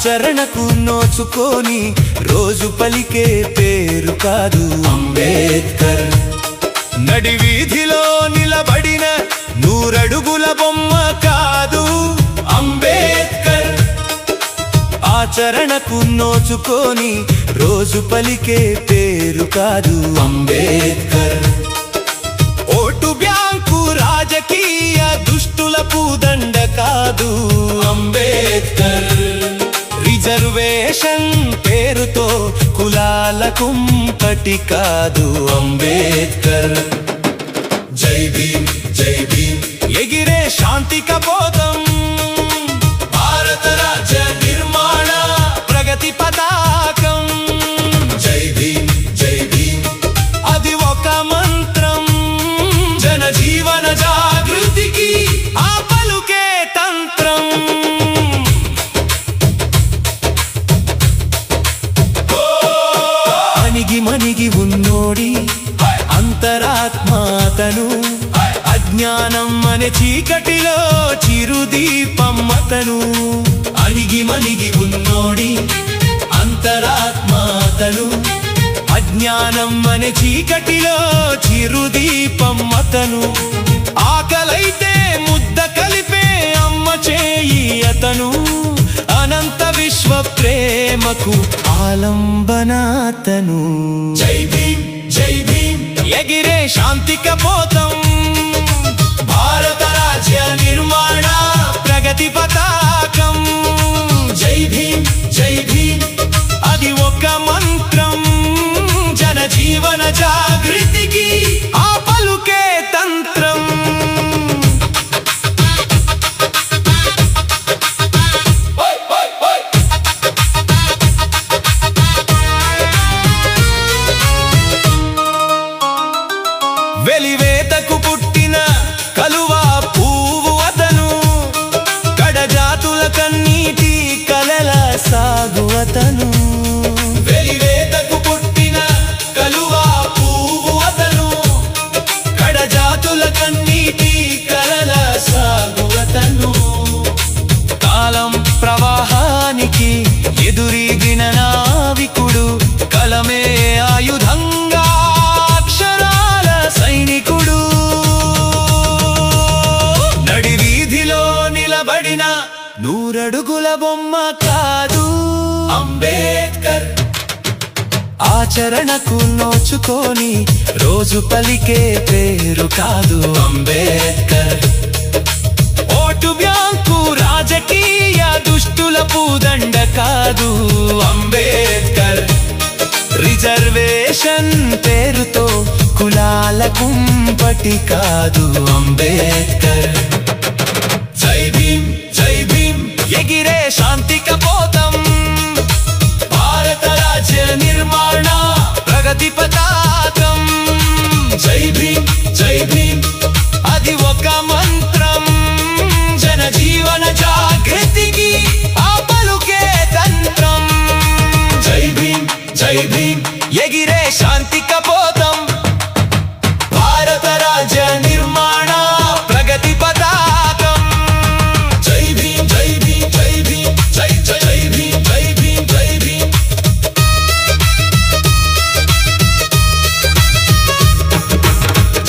ఆచరణకు నోచుకొని రోజు పలికే పేరు కాదు అంబేద్కర్. నడి వీధిలో నిలబడిన నూరడుగుల బొమ్మ కాదు అంబేద్కర్. ఆచరణకు నోచుకొని రోజు పలికే పేరు కాదు అంబేద్కర్. ఓటు బ్యాంకు రాజకీయ దుష్టుల పూదండ కాదు అంబేద్కర్. రిజర్వేషన్ పేరుతో కులాల కుంపటి కాదు అంబేద్కర్. జై భీమ్ జై భీమ్ ఎగిరే శాంతి కపోతం, భారత రాజ్య నిర్మాణ ప్రగతి పతాకం. జై భీమ్ జై భీమ్ అది ఒక మంత్రం, జనజీవన జాగృతికి ఆ పలుకే తంత్రం. అణిగి మణిగి ఉన్నోడి అంతరాత్మాతను, అజ్ఞానం అనే చీకటిలో చిరుదీపమ్మతను. అణిగి మణిగి ఉన్నోడి అంతరాత్మాతను, అజ్ఞానం అనే చీకటిలో చిరుదీపమ్మతను. ఆకలైతే ముద్ద కలిపే అమ్మ చేయి అతను, అనంత విశ్వ ప్రేమకు ఆలంబనాతను. జై భీమ్ జై భీమ్ ఎగిరే శాంతి కపోతం, భారత రాజ్య నిర్మాణ ప్రగతి పతాకం. జై భీమ్ జై భీమ్ అది ఒక మంత్రం, జనజీవన జాగృతికి ఆ పలుకే తంత్రం. వెలివేతకు పుట్టిన కలువా పువ్వు అతను, కడజాతుల కన్నీటి కలల సాగు అతను. వెలివేతకు పుట్టిన కలువా పువ్వు అతను, కడజాతుల కన్నీటి కలల సాగు అతను. కాలం ప్రవాహానికి ఎదురీగిన నావికుడు, కలమే ఆయుధంగా అక్షరాల సైనికుడు. నడి వీధిలో నిలబడిన నూరడుగుల బొమ్మ కాదు అంబేద్కర్. ఆచరణకు నోచుకొని రోజు పలికే పేరు కాదు అంబేద్కర్. ఓటు బ్యాంకు రాజకీయ దుష్టుల పూదండ కాదు అంబేద్కర్. రిజర్వేషన్ పేరుతో కులాల కుంపటి కాదు అంబేద్కర్. జై భీమ్ జై భీమ్ ఎగిరే శాంతి కపోతం, భారత రాజ్య నిర్మాణ ప్రగతి పతాకం. జై భీమ్ జై భీమ్ అది ఒక మంత్రం, జనజీవన జాగృతికి ఆ పలుకే తంత్రం. జై భీమ్ జై భీమ్ ఎగిరే శాంతి కపోతం, భారత రాజ్య నిర్మాణ ప్రగతి పతాకం. జై భీమ్ జై భీమ్ జై భీమ్ జై జై జై భీమ్ జై భీమ్ జై భీమ్.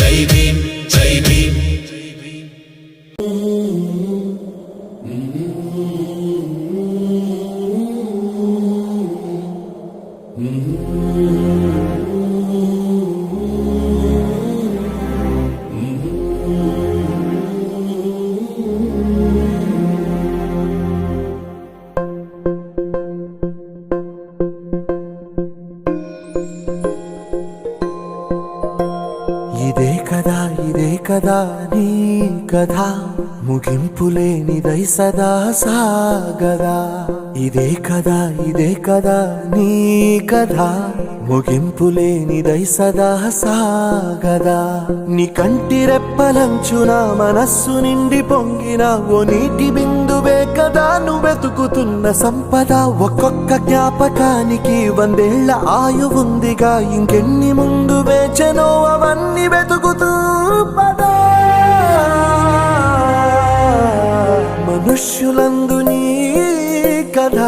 జై భీమ్ జై భీమ్. ఇదే కదా నీ కథ, ముగింపులేనిదై సదా సాగదా. ఇదే కదా నీ కథ, ముగింపులేనిదై సదా సాగదా. నీ కంటి రెప్పలంచున మనస్సు నిండి పొంగిన ఓ నీటి బిందువే కదా నువ్వెతుకుతున్న సంపద. ఒక్కొక్క జ్ఞాపకానికి 100 ఏళ్ల ఆయువుందిగా, ఇంకెన్ని ముందు వేచనో అవన్నీ వెతుకుతూ పదా. మనుష్యులందు నీ కథ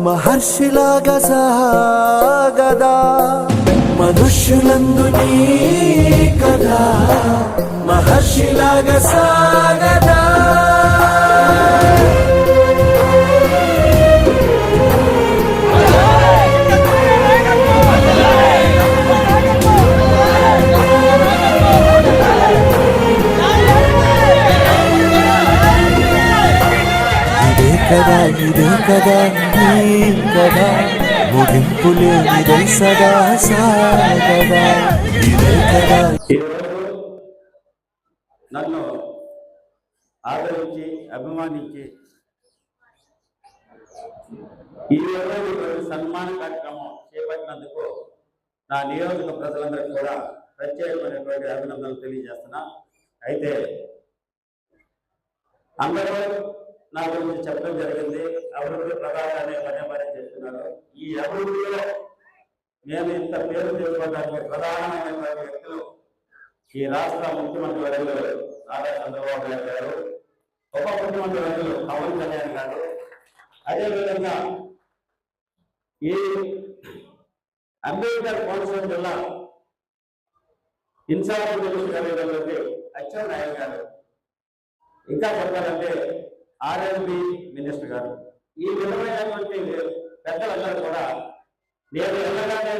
మహర్షిలాగా సాగదా మనుష్యులందు నీ కథ మహర్షిలాగా సాగదా ఇదే కదా నీ కదా ముగింపు లేనిదై సదా సాగదా ఇదే కదా. నన్ను ఆదరించి అభిమానించి ఈ సన్మాన కార్యక్రమం చేపట్టినందుకు నా నియోజక ప్రజలందరికీ కూడా ప్రత్యేకమైనటువంటి అభినందనలు తెలియజేస్తున్నా. అయితే అందరూ నా గురించి చెప్పడం జరిగింది. అభివృద్ధి ప్రధానాన్ని పదే చేస్తున్నారు. ఈ అభివృద్ధిలో నేను ఇంత పేరు తెచ్చుకోవడానికి ప్రధానమైనటువంటి వ్యక్తులు ఈ రాష్ట్ర ముఖ్యమంత్రి వర్యులు నారా చంద్రబాబు నాయుడు గారు, ఉప ముఖ్యమంత్రి వర్యులు పవన్ కళ్యాణ్ గారు, అదేవిధంగా ఈ అంబేద్కర్ కోనసీమ జిల్లా ఇన్ఛార్జ్ మినిస్టర్ గారు అచ్చెన్నాయుడు గారు, ఇంకా చెప్పాలంటే ఆర్ఎంబి మినిస్టర్ గారు, ఈ విధమైనటువంటి పెద్దలందరూ కూడా నేను వెళ్ళగానే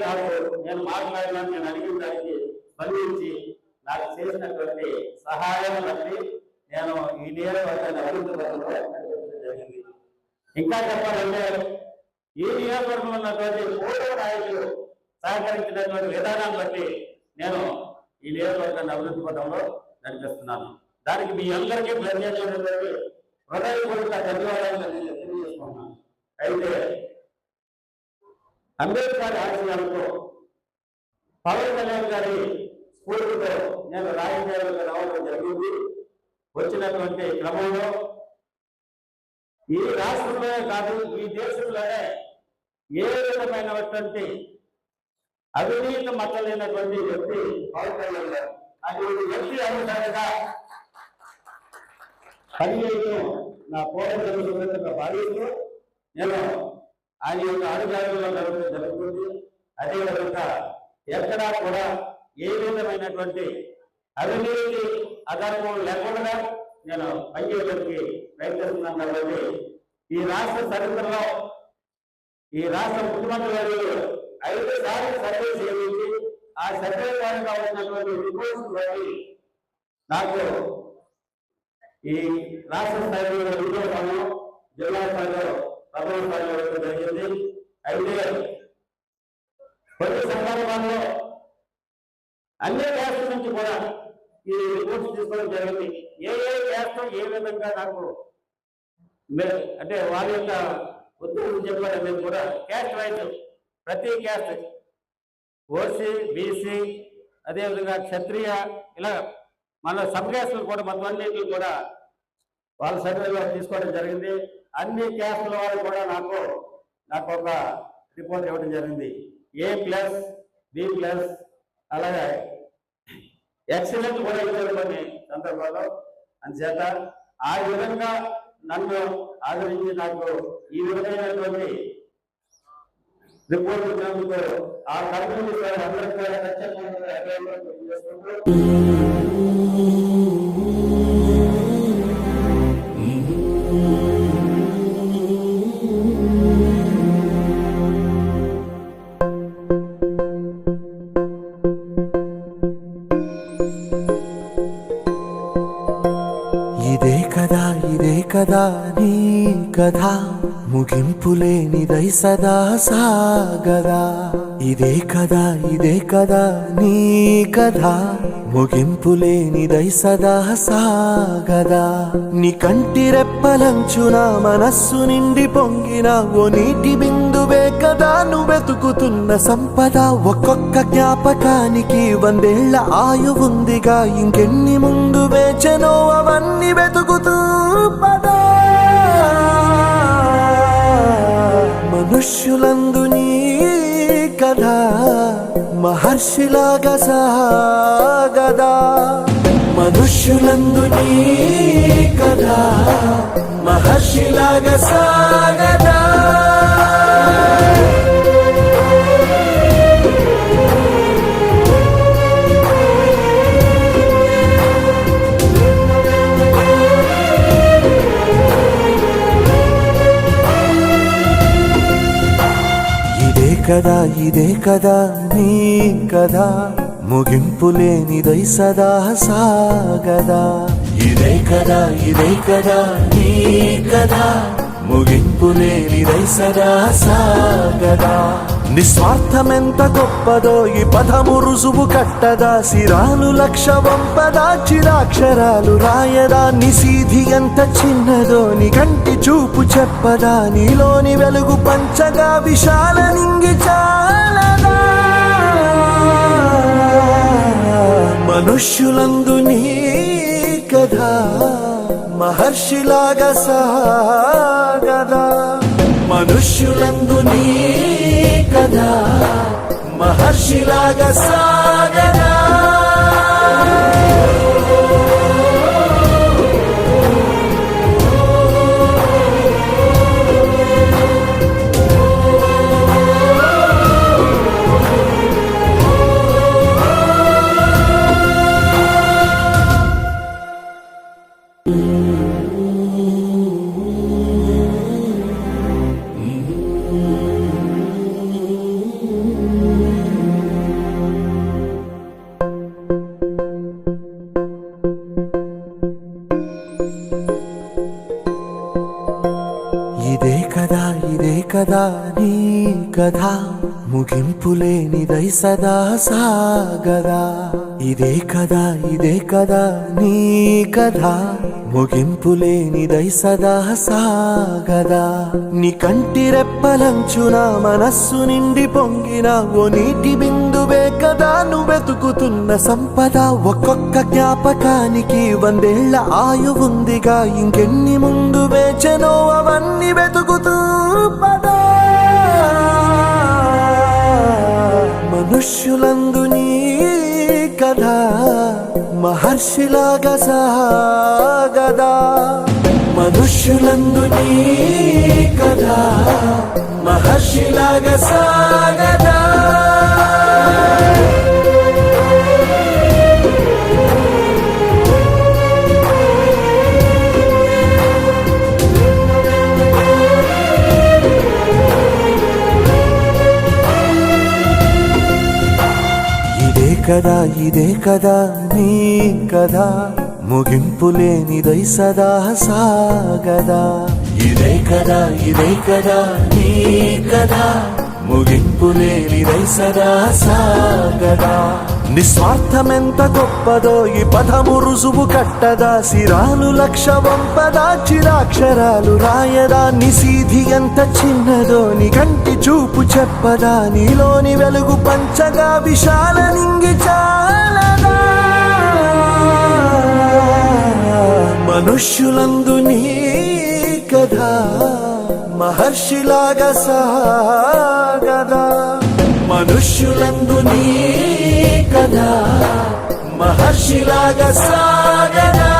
నేను మాట్లాడినాను, నేను అడిగిన దానికి స్పందించి నాకు చేసినటువంటి సహాయం బట్టి నేను ఈ నియోజకవర్గాన్ని అభివృద్ధి జరిగింది. ఇంకా చెప్పాలంటే ఈ నియోజకవర్గంలో ఉన్నటువంటి పూర్వ నాయకులు సహకరించినటువంటి విధానాన్ని బట్టి నేను ఈ నియోజకవర్గాన్ని అభివృద్ధి పథంలో నడిపిస్తున్నాను. దానికి మీ అందరికీ ప్రత్యేకమైనటువంటి హృదయపూర్వక ధన్యవాదాలు తెలియజేసుకున్నాను. అయితే అంబేద్కర్ ఆశయాలతో పవన్ కళ్యాణ్ గారి స్ఫూర్తితో నేను రాజకీయాలకు రావడం జరిగింది. వచ్చినటువంటి క్రమంలో ఈ రాష్ట్రంలోనే కాదు ఈ దేశంలోనే ఏ విధమైనటువంటి అవినీతి మచ్చలేనటువంటి వ్యక్తి పవన్ కళ్యాణ్ గారు. అటువంటి వ్యక్తి అనుసారంగా పనిచేయడం నా పోరాట భావిస్తూ నేను ఆయన యొక్క అధికారుల్లో జరుగుతుంది. అదేవిధంగా ఎక్కడా కూడా ఏ విధమైనటువంటి అవినీతి అధర్మం లేకుండా నేను పనిచేయడానికి ప్రయత్నిస్తున్నాను. కాబట్టి ఈ రాష్ట్ర చరిత్రలో ఈ రాష్ట్ర ముఖ్యమంత్రి గారు 5 సార్లు సర్వే చేయించి ఆ సర్వే ద్వారా కావాల్సినటువంటి రిపోర్ట్స్ బట్టి నాకు ఈ రాష్ట్ర స్థాయిలో 2వ స్థానం, జిల్లా స్థాయిలో 10వ స్థాయిలో ఇవ్వడం జరిగింది. అయితే కొన్ని సందర్భాల్లో అన్ని క్యాస్ట్ల నుంచి కూడా ఈ రిపోర్ట్స్ తీసుకోవడం జరిగింది. ఏ క్యాస్ట్ ఏ విధంగా నాకు అంటే వారి యొక్క ఉద్యోగం చెప్పారు అనేది కూడా క్యాస్ట్ వైజ్ ప్రతి క్యాస్ట్ ఓసీ, బీసీ, అదేవిధంగా క్షత్రియ, ఇలా మన సబ్ క్యాస్టులు కూడా మొత్తం అన్నింటినీ కూడా వాళ్ళ సర్వేలో తీసుకోవడం జరిగింది. అన్ని క్యాస్టుల వారు కూడా నాకు ఒక రిపోర్ట్ ఇవ్వడం జరిగింది. A+, B+, అలాగే ఎక్సలెంట్ కూడా ఇచ్చారు కొన్ని సందర్భాల్లో. అందుచేత ఆ విధంగా నన్ను ఆదరించి నాకు ఈ విధమైనటువంటి రిపోర్ట్ ఇచ్చినందుకు ఆ కంపెనీ అందరికీ కూడా ప్రత్యేకంగా ఇదే కదా నీ కథ ముగింపు లేనిదై సదా సాగదా ఇదే కదా నీ కథ ముగింపు లేనిదై సదా సాగదా నీ కంటి రెప్పలంచున మనస్సు నిండి పొంగిన ఓ నీటి బిందువే కదా నువ్వెతుకుతున్న సంపద ఒక్కొక్క జ్ఞాపకానికి 100 ఏళ్ల ఆయువుందిగా ఇంకెన్ని ముందు వేచనో అవన్నీ వెతుకుతూ పదా మనుష్యులందు నీ కథ మహర్షిలాగా సాగదా మనుష్యులందు నీ కథ మహర్షిలాగా సాగదా. ఇదే కదా నీ కదా ముగింపులేనిదై సదా సాగదా. ఇదే కదా నీ కదా ముగింపులేనిదై సదా సాగదా. నిస్వార్థమెంత గొప్పదో ఈ పదము రుజువు కట్టదా. సిరాలు లక్ష వంపదా చిరాక్షరాలు రాయదా. నిశీధి ఎంత చిన్నదో నీ కంటి చూపు చెప్పదా. నీలోని వెలుగు పంచగా విశాల నింగి చాలదా. మనుష్యులందు నీ కథ మహర్షిలాగా సాగదా. మనుష్యులందు నీ కథ మహర్షిలాగా సాగదా. ఇదే కదా నీ కథ ముగింపులేనిదై సదా సాగదా. ఇదే కదా నీ కథ ముగింపులేనిదై సదా సాగదా. నీ కంటి రెప్పలంచున మనస్సు నిండి పొంగిన ఓ నీటి బిందువే కదా నువ్వెతుకుతున్న సంపద. ఒక్కొక్క జ్ఞాపకానికి 100 ఏళ్ల ఆయువుందిగా. ఇంకెన్ని ముందు వేచనో అవన్నీ వెతుకుతూ పదా. మనుష్యులందు నీ కథ మహర్షిలాగా సాగదా. మనుష్యులందు నీ కథ మహర్షిలాగా సాగదా. ఇదే కదా నీ కదా ముగింపులేనిదై సదా సాగదా. ఇదే కదా నీ కదా ముగింపులేనిదై సదా సాగదా. నిస్వార్థమెంత గొప్పదో ఈ పదము రుజువు కట్టదా. సిరాలు లక్ష వంపదా చిరాక్షరాలు రాయదా. నిశీధి ఎంత చిన్నదో నీ కంటి చూపు చెప్పదా. నీలోని వెలుగు పంచగా విశాల నింగి చాలదా. మనుష్యులందు నీ కథ మహర్షిలాగా సాగదా. మనుష్యులందు నీ కథ మహర్షిలాగా సాగదా.